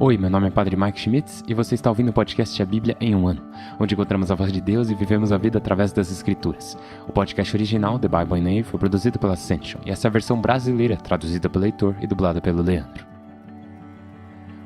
Oi, meu nome é Padre Mike Schmitz e você está ouvindo o podcast A Bíblia em um Ano, onde encontramos a voz de Deus e vivemos a vida através das Escrituras. O podcast original, The Bible in A, foi produzido pela Ascension e essa é a versão brasileira, traduzida pelo Heitor e dublada pelo Leandro.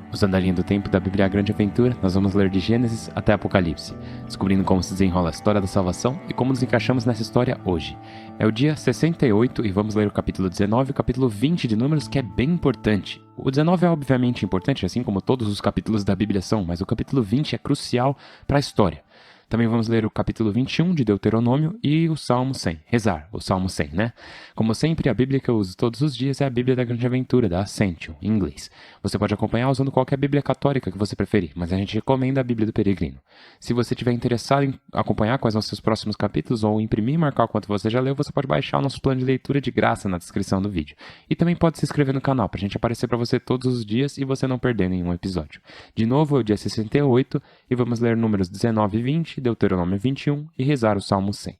Usando a linha do tempo da Bíblia A Grande Aventura, nós vamos ler de Gênesis até Apocalipse, descobrindo como se desenrola a história da salvação e como nos encaixamos nessa história hoje. É o dia 68 e vamos ler o capítulo 19 e o capítulo 20 de Números, que é bem importante. O 19 é obviamente importante, assim como todos os capítulos da Bíblia são, mas o capítulo 20 é crucial para a história. Também vamos ler o capítulo 21 de Deuteronômio e o Salmo 100. Rezar, o Salmo 100, né? Como sempre, a Bíblia que eu uso todos os dias é a Bíblia da Grande Aventura, da Ascension, em inglês. Você pode acompanhar usando qualquer Bíblia católica que você preferir, mas a gente recomenda a Bíblia do Peregrino. Se você estiver interessado em acompanhar quais são os seus próximos capítulos ou imprimir e marcar o quanto você já leu, você pode baixar o nosso plano de leitura de graça na descrição do vídeo. E também pode se inscrever no canal para a gente aparecer para você todos os dias e você não perder nenhum episódio. De novo, é o dia 68 e vamos ler Números 19 e 20, Deuteronômio 21 e rezar o Salmo 100.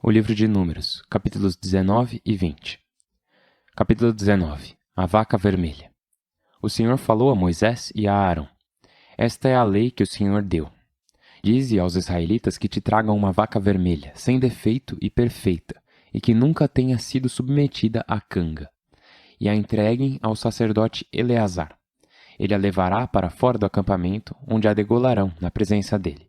O livro de Números, capítulos 19 e 20. Capítulo 19. A vaca vermelha. O Senhor falou a Moisés e a Arão: Esta é a lei que o Senhor deu. Dize aos israelitas que te tragam uma vaca vermelha, sem defeito e perfeita, e que nunca tenha sido submetida à canga, e a entreguem ao sacerdote Eleazar. Ele a levará para fora do acampamento, onde a degolarão na presença dele.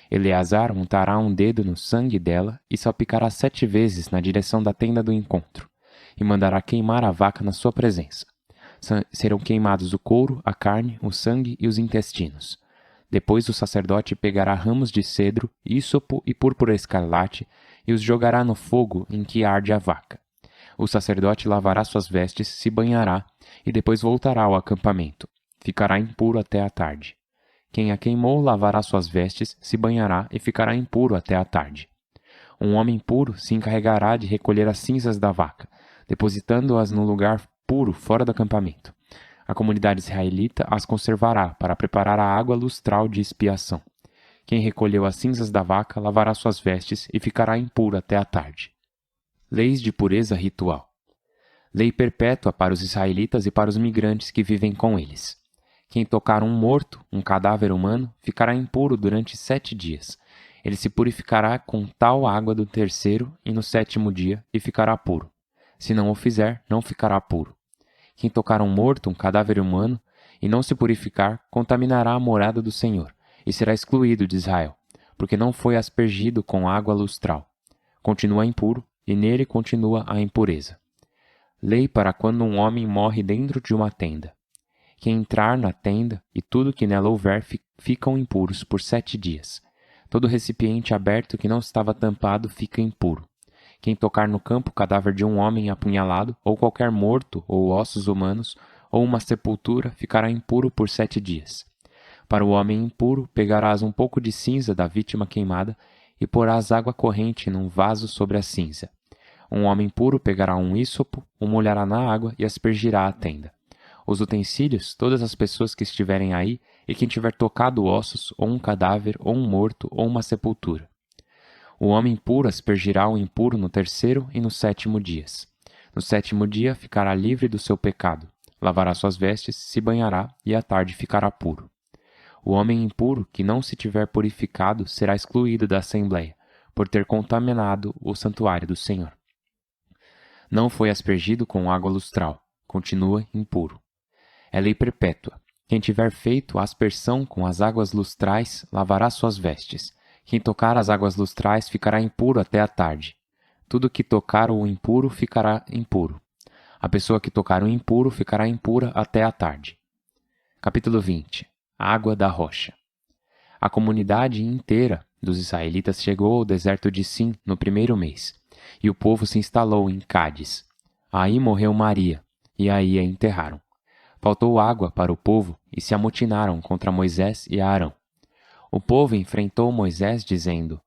Eleazar untará um dedo no sangue dela e salpicará 7 vezes na direção da tenda do encontro, e mandará queimar a vaca na sua presença. Serão queimados o couro, a carne, o sangue e os intestinos. Depois o sacerdote pegará ramos de cedro, ísopo e púrpura escarlate e os jogará no fogo em que arde a vaca. O sacerdote lavará suas vestes, se banhará e depois voltará ao acampamento. Ficará impuro até a tarde. Quem a queimou lavará suas vestes, se banhará e ficará impuro até a tarde. Um homem puro se encarregará de recolher as cinzas da vaca, depositando-as no lugar puro fora do acampamento. A comunidade israelita as conservará para preparar a água lustral de expiação. Quem recolheu as cinzas da vaca lavará suas vestes e ficará impuro até a tarde. Leis de pureza ritual. Lei perpétua para os israelitas e para os migrantes que vivem com eles. Quem tocar um morto, um cadáver humano, ficará impuro durante 7 dias. Ele se purificará com tal água do 3º e no 7º dia e ficará puro. Se não o fizer, não ficará puro. Quem tocar um morto, um cadáver humano, e não se purificar, contaminará a morada do Senhor, e será excluído de Israel, porque não foi aspergido com água lustral. Continua impuro, e nele continua a impureza. Lei para quando um homem morre dentro de uma tenda. Quem entrar na tenda e tudo que nela houver ficam impuros por 7 dias. Todo recipiente aberto que não estava tampado fica impuro. Quem tocar no campo o cadáver de um homem apunhalado, ou qualquer morto, ou ossos humanos, ou uma sepultura, ficará impuro por 7 dias. Para o homem impuro, pegarás um pouco de cinza da vítima queimada e porás água corrente num vaso sobre a cinza. Um homem puro pegará um ísopo, o molhará na água e aspergirá a tenda. Os utensílios, todas as pessoas que estiverem aí, e quem tiver tocado ossos, ou um cadáver, ou um morto, ou uma sepultura. O homem puro aspergirá o impuro no 3º e no 7º dias. No 7º dia ficará livre do seu pecado, lavará suas vestes, se banhará, e à tarde ficará puro. O homem impuro que não se tiver purificado será excluído da assembleia, por ter contaminado o santuário do Senhor. Não foi aspergido com água lustral, continua impuro. É lei perpétua. Quem tiver feito a aspersão com as águas lustrais, lavará suas vestes. Quem tocar as águas lustrais ficará impuro até a tarde. Tudo que tocar o impuro ficará impuro. A pessoa que tocar o impuro ficará impura até a tarde. Capítulo 20. Água da rocha. A comunidade inteira dos israelitas chegou ao deserto de Sim no 1º mês, e o povo se instalou em Cádiz. Aí morreu Maria, e aí a enterraram. Faltou água para o povo e se amotinaram contra Moisés e Arão. O povo enfrentou Moisés dizendo: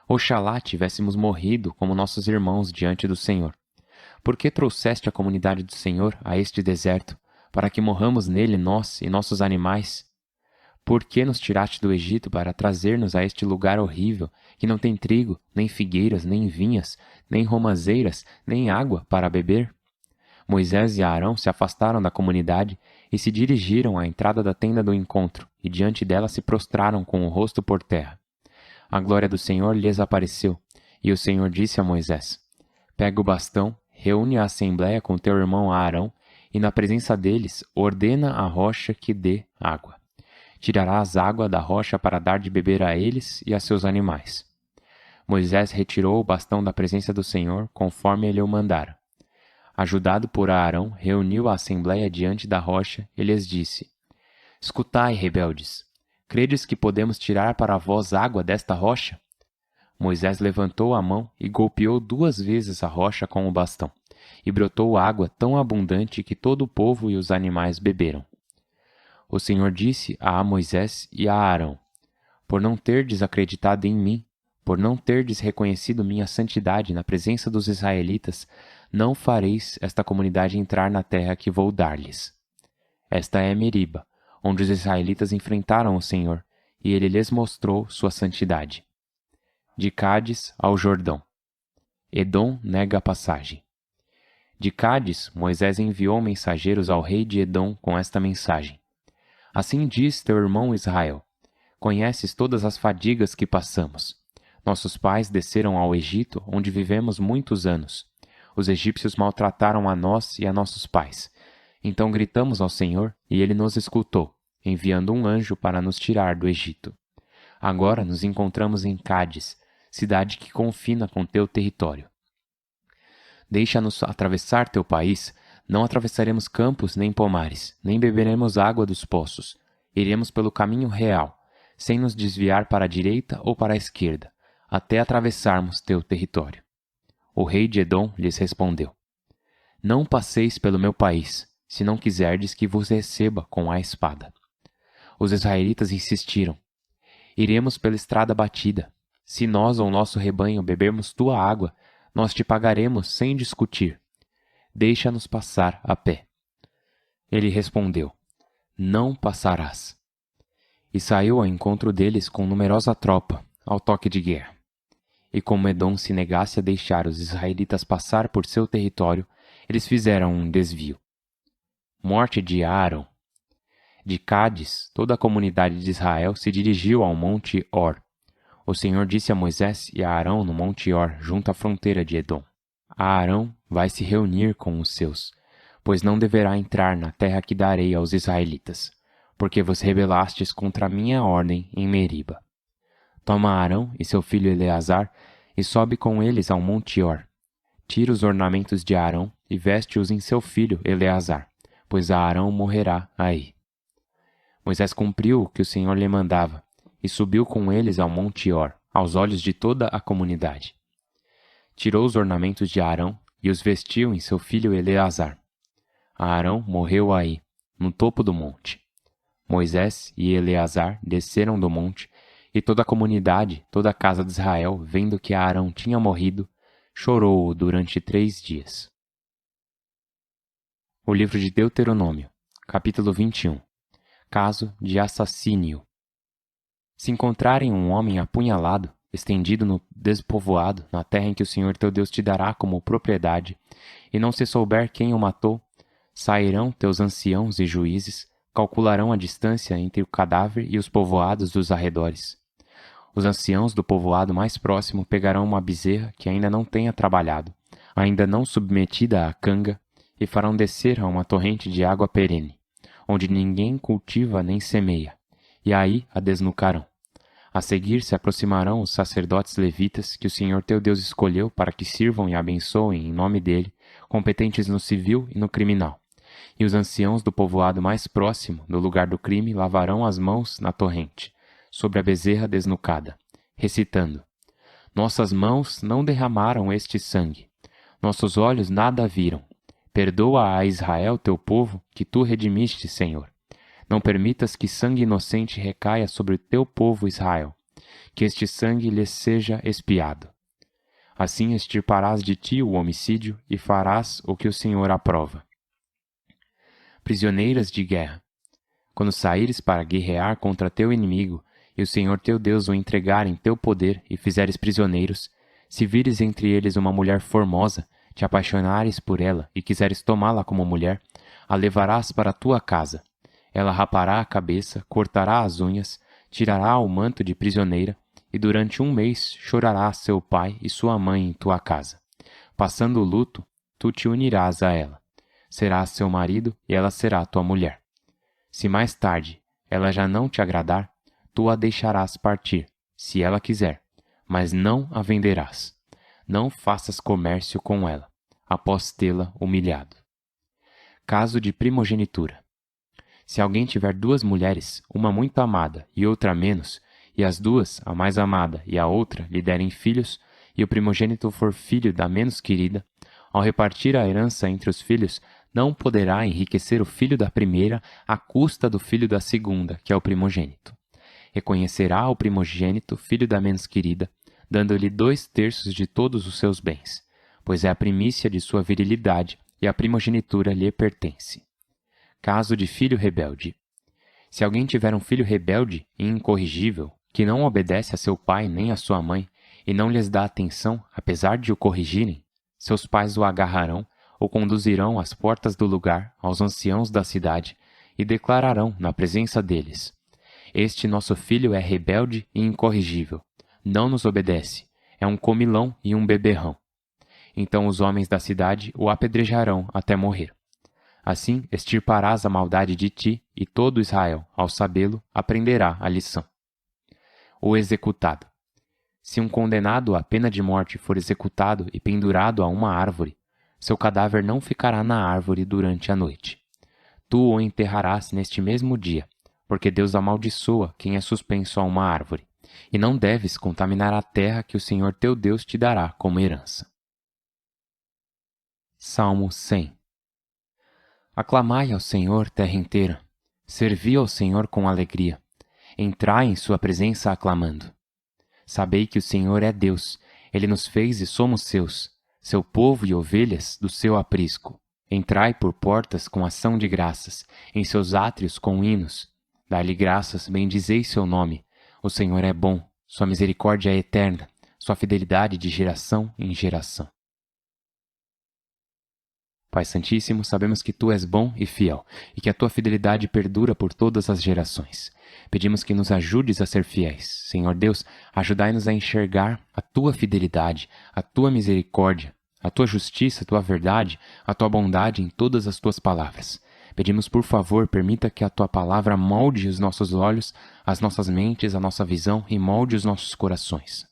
Oxalá tivéssemos morrido como nossos irmãos diante do Senhor. Por que trouxeste a comunidade do Senhor a este deserto, para que morramos nele nós e nossos animais? Por que nos tiraste do Egito para trazer-nos a este lugar horrível, que não tem trigo, nem figueiras, nem vinhas, nem romazeiras, nem água para beber? Moisés e Arão se afastaram da comunidade e se dirigiram à entrada da tenda do encontro, e diante dela se prostraram com o rosto por terra. A glória do Senhor lhes apareceu, e o Senhor disse a Moisés: Pega o bastão, reúne a assembleia com teu irmão Arão, e na presença deles ordena a rocha que dê água. Tirarás água da rocha para dar de beber a eles e a seus animais. Moisés retirou o bastão da presença do Senhor, conforme ele o mandara. Ajudado por Arão, reuniu a assembleia diante da rocha e lhes disse: Escutai, rebeldes, credes que podemos tirar para vós água desta rocha? Moisés levantou a mão e golpeou 2 vezes a rocha com o bastão, e brotou água tão abundante que todo o povo e os animais beberam. O Senhor disse a Moisés e a Arão: Por não terdes acreditado em mim, por não terdes reconhecido minha santidade na presença dos israelitas, não fareis esta comunidade entrar na terra que vou dar-lhes. Esta é Meriba, onde os israelitas enfrentaram o Senhor, e ele lhes mostrou sua santidade. De Cádiz ao Jordão. Edom nega a passagem. De Cádiz, Moisés enviou mensageiros ao rei de Edom com esta mensagem: Assim diz teu irmão Israel: Conheces todas as fadigas que passamos. Nossos pais desceram ao Egito, onde vivemos muitos anos. Os egípcios maltrataram a nós e a nossos pais. Então gritamos ao Senhor, e ele nos escutou, enviando um anjo para nos tirar do Egito. Agora nos encontramos em Cádiz, cidade que confina com teu território. Deixa-nos atravessar teu país. Não atravessaremos campos nem pomares, nem beberemos água dos poços. Iremos pelo caminho real, sem nos desviar para a direita ou para a esquerda, até atravessarmos teu território. O rei de Edom lhes respondeu: Não passeis pelo meu país, se não quiserdes que vos receba com a espada. Os israelitas insistiram: Iremos pela estrada batida. Se nós ou nosso rebanho bebermos tua água, nós te pagaremos sem discutir. Deixa-nos passar a pé. Ele respondeu: Não passarás. E saiu ao encontro deles com numerosa tropa, ao toque de guerra. E como Edom se negasse a deixar os israelitas passar por seu território, eles fizeram um desvio. Morte de Arão. De Cádiz, toda a comunidade de Israel se dirigiu ao monte Hor. O Senhor disse a Moisés e a Arão no monte Hor, junto à fronteira de Edom: Arão vai se reunir com os seus, pois não deverá entrar na terra que darei aos israelitas, porque vos rebelastes contra a minha ordem em Meriba. Toma Arão e seu filho Eleazar e sobe com eles ao monte Hor. Tira os ornamentos de Arão e veste-os em seu filho Eleazar, pois Arão morrerá aí. Moisés cumpriu o que o Senhor lhe mandava e subiu com eles ao monte Hor, aos olhos de toda a comunidade. Tirou os ornamentos de Arão e os vestiu em seu filho Eleazar. Arão morreu aí, no topo do monte. Moisés e Eleazar desceram do monte, e toda a comunidade, toda a casa de Israel, vendo que Arão tinha morrido, chorou-o durante 3 dias. O livro de Deuteronômio, capítulo 21. Caso de assassínio. Se encontrarem um homem apunhalado, estendido no despovoado, na terra em que o Senhor teu Deus te dará como propriedade, e não se souber quem o matou, sairão teus anciãos e juízes, calcularão a distância entre o cadáver e os povoados dos arredores. Os anciãos do povoado mais próximo pegarão uma bezerra que ainda não tenha trabalhado, ainda não submetida à canga, e farão descer a uma torrente de água perene, onde ninguém cultiva nem semeia, e aí a desnucarão. A seguir se aproximarão os sacerdotes levitas que o Senhor teu Deus escolheu para que sirvam e abençoem em nome dele, competentes no civil e no criminal. E os anciãos do povoado mais próximo do lugar do crime lavarão as mãos na torrente, sobre a bezerra desnucada, recitando: Nossas mãos não derramaram este sangue, nossos olhos nada viram. Perdoa a Israel teu povo, que tu redimiste, Senhor. Não permitas que sangue inocente recaia sobre o teu povo Israel, que este sangue lhes seja expiado. Assim extirparás de ti o homicídio e farás o que o Senhor aprova. Prisioneiras de guerra. Quando saíres para guerrear contra teu inimigo, e o Senhor teu Deus o entregar em teu poder e fizeres prisioneiros, se vires entre eles uma mulher formosa, te apaixonares por ela e quiseres tomá-la como mulher, a levarás para a tua casa. Ela rapará a cabeça, cortará as unhas, tirará o manto de prisioneira, e durante 1 mês chorará seu pai e sua mãe em tua casa. Passando o luto, tu te unirás a ela. Serás seu marido e ela será tua mulher. Se mais tarde ela já não te agradar, tu a deixarás partir, se ela quiser, mas não a venderás. Não faças comércio com ela, após tê-la humilhado. Caso de primogenitura. Se alguém tiver 2 mulheres, uma muito amada e outra menos, e as 2, a mais amada e a outra, lhe derem filhos, e o primogênito for filho da menos querida, ao repartir a herança entre os filhos, não poderá enriquecer o filho da primeira à custa do filho da segunda, que é o primogênito. Reconhecerá o primogênito filho da menos querida, dando-lhe 2/3 de todos os seus bens, pois é a primícia de sua virilidade e a primogenitura lhe pertence. Caso de filho rebelde. Se alguém tiver um filho rebelde e incorrigível, que não obedece a seu pai nem a sua mãe, e não lhes dá atenção, apesar de o corrigirem, seus pais o agarrarão, ou conduzirão às portas do lugar, aos anciãos da cidade, e declararão na presença deles: Este nosso filho é rebelde e incorrigível, não nos obedece, é um comilão e um beberrão. Então os homens da cidade o apedrejarão até morrer. Assim extirparás a maldade de ti, e todo Israel, ao sabê-lo, aprenderá a lição. O executado. Se um condenado à pena de morte for executado e pendurado a uma árvore, seu cadáver não ficará na árvore durante a noite. Tu o enterrarás neste mesmo dia, porque Deus amaldiçoa quem é suspenso a uma árvore, e não deves contaminar a terra que o Senhor teu Deus te dará como herança. Salmo 100. Aclamai ao Senhor, terra inteira. Servi ao Senhor com alegria. Entrai em sua presença aclamando. Sabei que o Senhor é Deus. Ele nos fez e somos seus, seu povo e ovelhas do seu aprisco. Entrai por portas com ação de graças, em seus átrios com hinos. Dai-lhe graças, bendizei seu nome. O Senhor é bom, sua misericórdia é eterna, sua fidelidade de geração em geração. Pai Santíssimo, sabemos que Tu és bom e fiel, e que a Tua fidelidade perdura por todas as gerações. Pedimos que nos ajudes a ser fiéis. Senhor Deus, ajudai-nos a enxergar a Tua fidelidade, a Tua misericórdia, a Tua justiça, a Tua verdade, a Tua bondade em todas as Tuas palavras. Pedimos, por favor, permita que a Tua palavra molde os nossos olhos, as nossas mentes, a nossa visão e molde os nossos corações.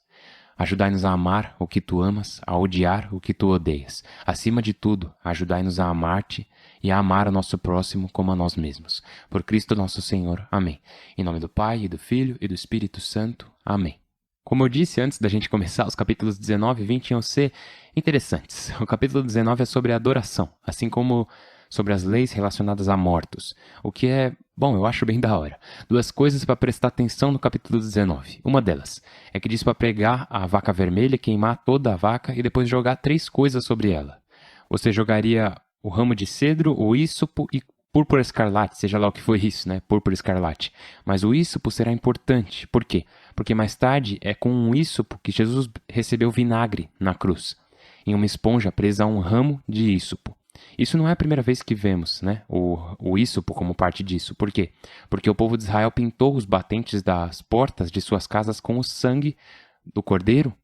Ajudai-nos a amar o que Tu amas, a odiar o que Tu odeias. Acima de tudo, ajudai-nos a amar-Te e a amar o nosso próximo como a nós mesmos. Por Cristo nosso Senhor. Amém. Em nome do Pai, e do Filho, e do Espírito Santo. Amém. Como eu disse antes da gente começar, os capítulos 19 e 20 iam ser interessantes. O capítulo 19 é sobre adoração, assim como sobre as leis relacionadas a mortos, o que é, bom, eu acho bem da hora. 2 coisas para prestar atenção no capítulo 19. Uma delas é que diz para pegar a vaca vermelha, queimar toda a vaca e depois jogar 3 coisas sobre ela. Você jogaria o ramo de cedro, o ísopo e púrpura escarlate, seja lá o que foi isso, né? Púrpura escarlate. Mas o ísopo será importante. Por quê? Porque mais tarde é com um ísopo que Jesus recebeu vinagre na cruz, em uma esponja presa a um ramo de ísopo. Isso não é a primeira vez que vemos, né, o ísopo como parte disso. Por quê? Porque o povo de Israel pintou os batentes das portas de suas casas com o sangue do cordeiro.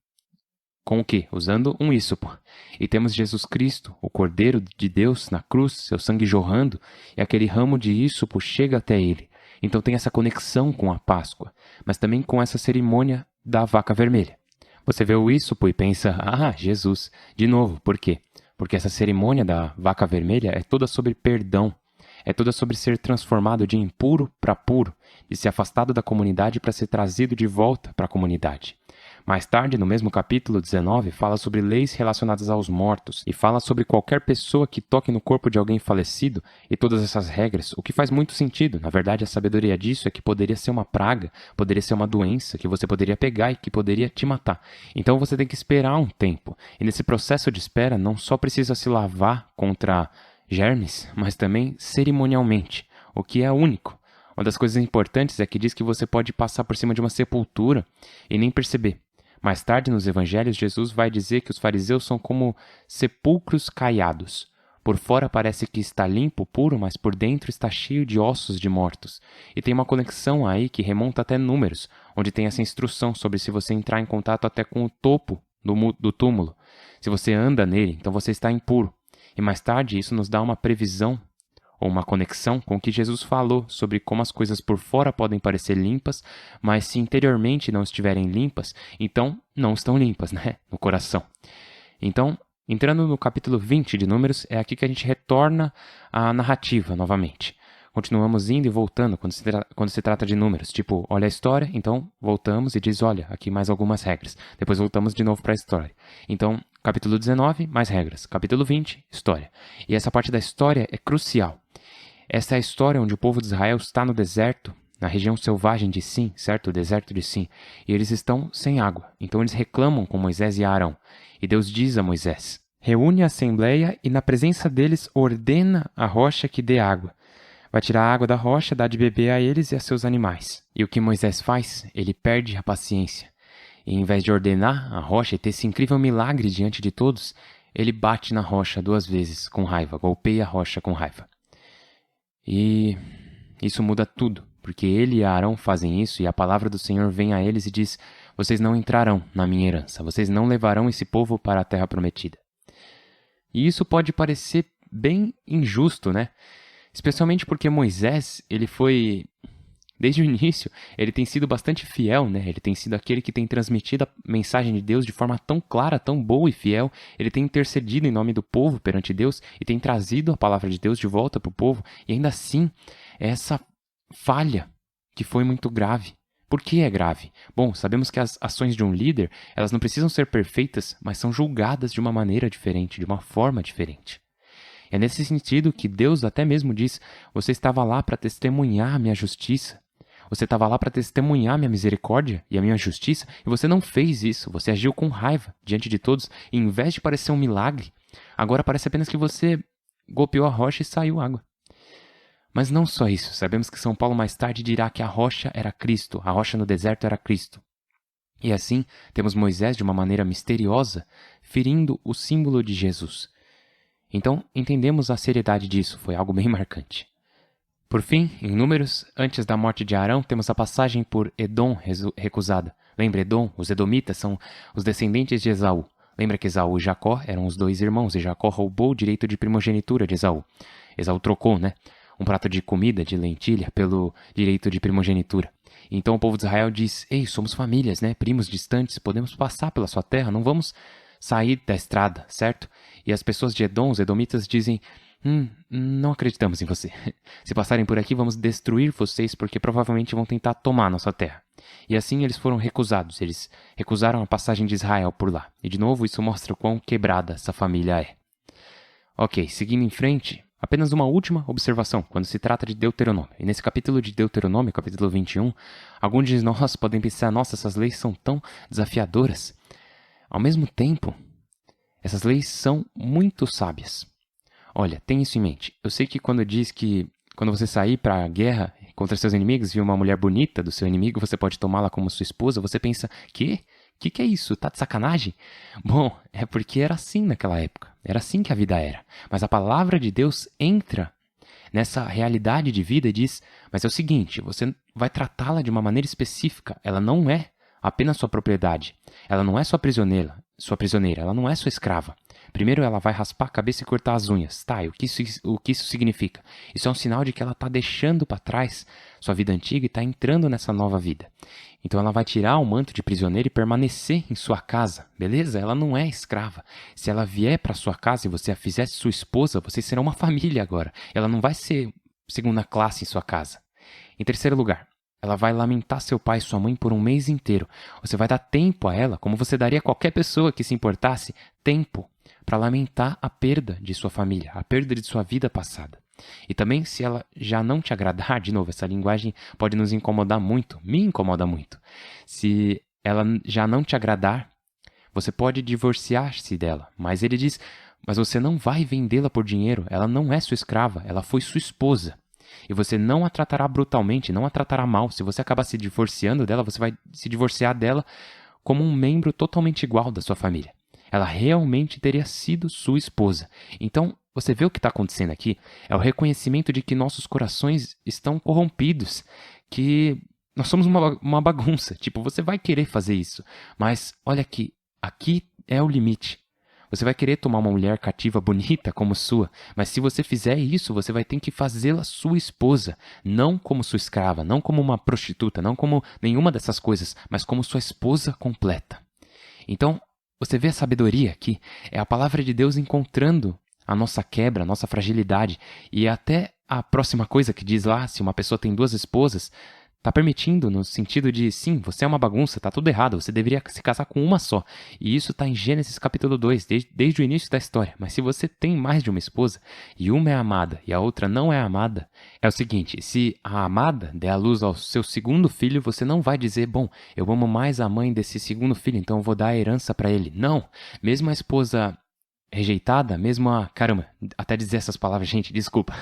Com o quê? Usando um ísopo. E temos Jesus Cristo, o Cordeiro de Deus, na cruz, seu sangue jorrando, e aquele ramo de ísopo chega até ele. Então tem essa conexão com a Páscoa, mas também com essa cerimônia da vaca vermelha. Você vê o ísopo e pensa, Jesus. De novo, por quê? Porque essa cerimônia da vaca vermelha é toda sobre perdão, é toda sobre ser transformado de impuro para puro, de ser afastado da comunidade para ser trazido de volta para a comunidade. Mais tarde, no mesmo capítulo 19, fala sobre leis relacionadas aos mortos e fala sobre qualquer pessoa que toque no corpo de alguém falecido e todas essas regras, o que faz muito sentido. Na verdade, a sabedoria disso é que poderia ser uma praga, poderia ser uma doença que você poderia pegar e que poderia te matar. Então você tem que esperar um tempo. E nesse processo de espera, não só precisa se lavar contra germes, mas também cerimonialmente, o que é único. Uma das coisas importantes é que diz que você pode passar por cima de uma sepultura e nem perceber. Mais tarde, nos evangelhos, Jesus vai dizer que os fariseus são como sepulcros caiados. Por fora parece que está limpo, puro, mas por dentro está cheio de ossos de mortos. E tem uma conexão aí que remonta até Números, onde tem essa instrução sobre se você entrar em contato até com o topo do túmulo. Se você anda nele, então você está impuro. E mais tarde isso nos dá uma previsão ou uma conexão com o que Jesus falou sobre como as coisas por fora podem parecer limpas, mas se interiormente não estiverem limpas, então não estão limpas, né? No coração. Então, entrando no capítulo 20 de Números, é aqui que a gente retorna à narrativa novamente. Continuamos indo e voltando quando se trata de números. Tipo, olha a história, então voltamos e diz, olha, aqui mais algumas regras. Depois voltamos de novo para a história. Então, capítulo 19, mais regras. Capítulo 20, história. E essa parte da história é crucial. Essa é a história onde o povo de Israel está no deserto, na região selvagem de Sim, certo? O deserto de Sim. E eles estão sem água. Então eles reclamam com Moisés e Arão. E Deus diz a Moisés, reúne a assembleia e na presença deles ordena a rocha que dê água. Vai tirar a água da rocha, dá de beber a eles e a seus animais. E o que Moisés faz? Ele perde a paciência. E em vez de ordenar a rocha e ter esse incrível milagre diante de todos, ele bate na rocha 2 vezes com raiva, golpeia a rocha com raiva. E isso muda tudo, porque ele e Arão fazem isso e a palavra do Senhor vem a eles e diz, vocês não entrarão na minha herança, vocês não levarão esse povo para a terra prometida. E isso pode parecer bem injusto, né? Especialmente porque Moisés, ele foi, desde o início, ele tem sido bastante fiel, né? Ele tem sido aquele que tem transmitido a mensagem de Deus de forma tão clara, tão boa e fiel. Ele tem intercedido em nome do povo perante Deus e tem trazido a palavra de Deus de volta para o povo. E ainda assim, essa falha que foi muito grave. Por que é grave? Bom, sabemos que as ações de um líder, elas não precisam ser perfeitas, mas são julgadas de uma maneira diferente, de uma forma diferente. É nesse sentido que Deus até mesmo diz, você estava lá para testemunhar a minha justiça. Você estava lá para testemunhar a minha misericórdia e a minha justiça, e você não fez isso. Você agiu com raiva diante de todos, e em vez de parecer um milagre, agora parece apenas que você golpeou a rocha e saiu água. Mas não só isso. Sabemos que São Paulo mais tarde dirá que a rocha era Cristo, a rocha no deserto era Cristo. E assim, temos Moisés de uma maneira misteriosa, ferindo o símbolo de Jesus. Então, entendemos a seriedade disso, foi algo bem marcante. Por fim, em Números, antes da morte de Arão, temos a passagem por Edom recusada. Lembra Edom? Os edomitas são os descendentes de Esaú. Lembra que Esaú e Jacó eram os 2 irmãos, e Jacó roubou o direito de primogenitura de Esaú. Esaú trocou, né? Um prato de comida, de lentilha, pelo direito de primogenitura. Então o povo de Israel diz, ei, somos famílias, né? Primos distantes, podemos passar pela sua terra, não vamos sair da estrada, certo? E as pessoas de Edom, os edomitas, dizem, não acreditamos em você. Se passarem por aqui, vamos destruir vocês, porque provavelmente vão tentar tomar nossa terra. E assim eles foram recusados, eles recusaram a passagem de Israel por lá. E de novo, isso mostra o quão quebrada essa família é. Ok, seguindo em frente, apenas uma última observação, quando se trata de Deuteronômio. E nesse capítulo de Deuteronômio, capítulo 21, alguns de nós podem pensar, nossa, essas leis são tão desafiadoras. Ao mesmo tempo, essas leis são muito sábias. Olha, tenha isso em mente. Eu sei que quando diz que quando você sair para a guerra contra seus inimigos e ver uma mulher bonita do seu inimigo, você pode tomá-la como sua esposa, você pensa, quê? Que é isso? Tá de sacanagem? Bom, é porque era assim naquela época. Era assim que a vida era. Mas a palavra de Deus entra nessa realidade de vida e diz, mas é o seguinte, você vai tratá-la de uma maneira específica. Ela não é apenas sua propriedade. Ela não é sua prisioneira, ela não é sua escrava. Primeiro ela vai raspar a cabeça e cortar as unhas. Tá, e o que isso significa? Isso é um sinal de que ela está deixando para trás sua vida antiga e está entrando nessa nova vida. Então ela vai tirar o manto de prisioneira e permanecer em sua casa, beleza? Ela não é escrava. Se ela vier para sua casa e você a fizesse sua esposa, vocês serão uma família agora. Ela não vai ser segunda classe em sua casa. Em terceiro lugar, ela vai lamentar seu pai e sua mãe por um mês inteiro. Você vai dar tempo a ela, como você daria a qualquer pessoa que se importasse, tempo para lamentar a perda de sua família, a perda de sua vida passada. E também, se ela já não te agradar, de novo, essa linguagem pode nos incomodar muito, me incomoda muito. Se ela já não te agradar, você pode divorciar-se dela. Mas ele diz, mas você não vai vendê-la por dinheiro, ela não é sua escrava, ela foi sua esposa. E você não a tratará brutalmente, não a tratará mal. Se você acabar se divorciando dela, você vai se divorciar dela como um membro totalmente igual da sua família. Ela realmente teria sido sua esposa. Então, você vê o que está acontecendo aqui? É o reconhecimento de que nossos corações estão corrompidos, que nós somos uma bagunça. Tipo, você vai querer fazer isso, mas olha aqui é o limite. Você vai querer tomar uma mulher cativa bonita como sua, mas se você fizer isso, você vai ter que fazê-la sua esposa, não como sua escrava, não como uma prostituta, não como nenhuma dessas coisas, mas como sua esposa completa. Então, você vê a sabedoria aqui? É a palavra de Deus encontrando a nossa quebra, a nossa fragilidade, e até a próxima coisa que diz lá, se uma pessoa tem 2 esposas, está permitindo no sentido de, sim, você é uma bagunça, está tudo errado, você deveria se casar com uma só. E isso está em Gênesis capítulo 2, desde o início da história. Mas se você tem mais de uma esposa, e uma é amada e a outra não é amada, é o seguinte, se a amada der à luz ao seu segundo filho, você não vai dizer, bom, eu amo mais a mãe desse segundo filho, então eu vou dar a herança para ele. Não, mesmo a esposa rejeitada, mesmo a... Caramba, até dizer essas palavras, gente, desculpa.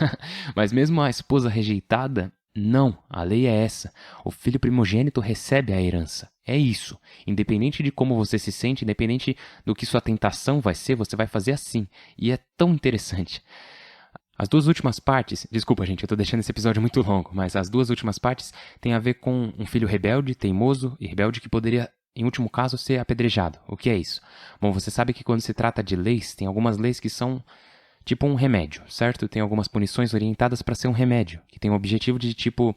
Mas mesmo a esposa rejeitada, não, a lei é essa. O filho primogênito recebe a herança. É isso. Independente de como você se sente, independente do que sua tentação vai ser, você vai fazer assim. E é tão interessante. As 2 últimas partes... Desculpa, gente, eu tô deixando esse episódio muito longo, mas as 2 últimas partes têm a ver com um filho rebelde, teimoso e rebelde que poderia, em último caso, ser apedrejado. O que é isso? Bom, você sabe que quando se trata de leis, tem algumas leis que são tipo um remédio, certo? Tem algumas punições orientadas para ser um remédio, que tem o objetivo de tipo,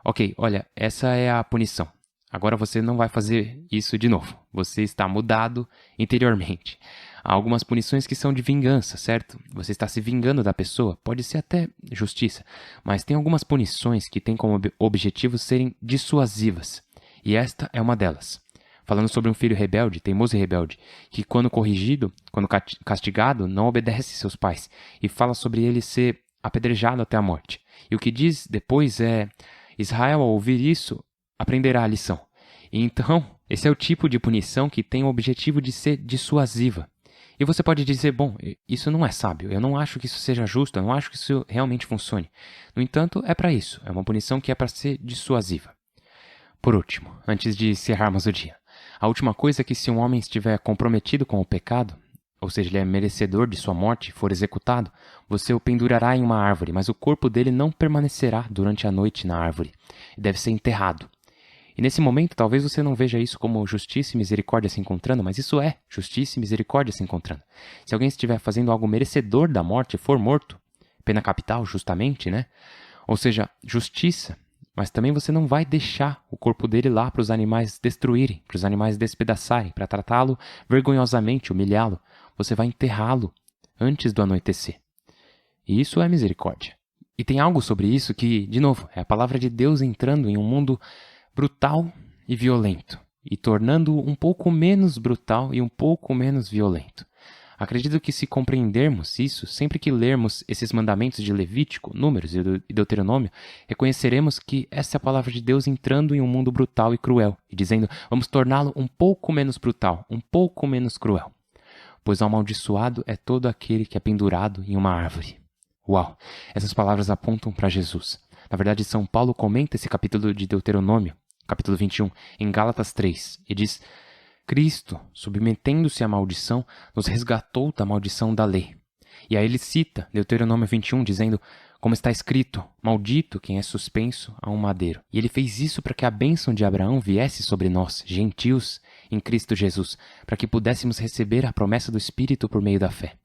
ok, olha, essa é a punição. Agora você não vai fazer isso de novo. Você está mudado interiormente. Há algumas punições que são de vingança, certo? Você está se vingando da pessoa, pode ser até justiça, mas tem algumas punições que têm como objetivo serem dissuasivas. E esta é uma delas. Falando sobre um filho rebelde, teimoso e rebelde, que quando corrigido, quando castigado, não obedece seus pais, e fala sobre ele ser apedrejado até a morte. E o que diz depois é, Israel, ao ouvir isso, aprenderá a lição. E então, esse é o tipo de punição que tem o objetivo de ser dissuasiva. E você pode dizer, bom, isso não é sábio, eu não acho que isso seja justo, eu não acho que isso realmente funcione. No entanto, é para isso, é uma punição que é para ser dissuasiva. Por último, antes de encerrarmos o dia, a última coisa é que se um homem estiver comprometido com o pecado, ou seja, ele é merecedor de sua morte e for executado, você o pendurará em uma árvore, mas o corpo dele não permanecerá durante a noite na árvore, e deve ser enterrado. E nesse momento, talvez você não veja isso como justiça e misericórdia se encontrando, mas isso é justiça e misericórdia se encontrando. Se alguém estiver fazendo algo merecedor da morte e for morto, pena capital, justamente, né? Ou seja, justiça. Mas também você não vai deixar o corpo dele lá para os animais destruírem, para os animais despedaçarem, para tratá-lo vergonhosamente, humilhá-lo. Você vai enterrá-lo antes do anoitecer. E isso é misericórdia. E tem algo sobre isso que, de novo, é a palavra de Deus entrando em um mundo brutal e violento, e tornando-o um pouco menos brutal e um pouco menos violento. Acredito que se compreendermos isso, sempre que lermos esses mandamentos de Levítico, Números e Deuteronômio, reconheceremos que essa é a palavra de Deus entrando em um mundo brutal e cruel, e dizendo, vamos torná-lo um pouco menos brutal, um pouco menos cruel. Pois amaldiçoado é todo aquele que é pendurado em uma árvore. Uau! Essas palavras apontam para Jesus. Na verdade, São Paulo comenta esse capítulo de Deuteronômio, capítulo 21, em Gálatas 3, e diz... Cristo, submetendo-se à maldição, nos resgatou da maldição da lei. E aí ele cita Deuteronômio 21, dizendo, como está escrito, maldito quem é suspenso a um madeiro. E ele fez isso para que a bênção de Abraão viesse sobre nós, gentios, em Cristo Jesus, para que pudéssemos receber a promessa do Espírito por meio da fé.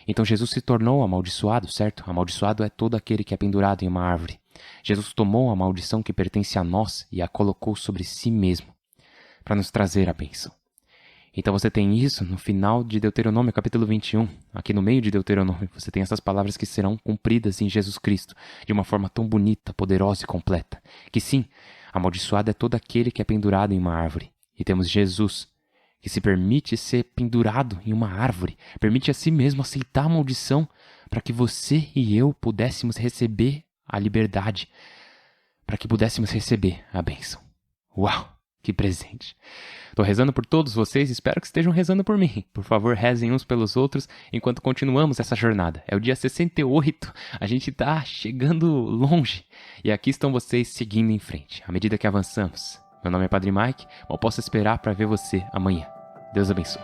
Então Jesus se tornou amaldiçoado, certo? Amaldiçoado é todo aquele que é pendurado em uma árvore. Jesus tomou a maldição que pertence a nós e a colocou sobre si mesmo, para nos trazer a bênção. Então você tem isso no final de Deuteronômio, capítulo 21. Aqui no meio de Deuteronômio, você tem essas palavras que serão cumpridas em Jesus Cristo, de uma forma tão bonita, poderosa e completa. Que sim, amaldiçoado é todo aquele que é pendurado em uma árvore. E temos Jesus, que se permite ser pendurado em uma árvore, permite a si mesmo aceitar a maldição, para que você e eu pudéssemos receber a liberdade, para que pudéssemos receber a bênção. Uau! Que presente! Estou rezando por todos vocês, espero que estejam rezando por mim. Por favor, rezem uns pelos outros enquanto continuamos essa jornada. É o dia 68, a gente está chegando longe. E aqui estão vocês seguindo em frente, à medida que avançamos. Meu nome é Padre Mike, mal posso esperar para ver você amanhã. Deus abençoe.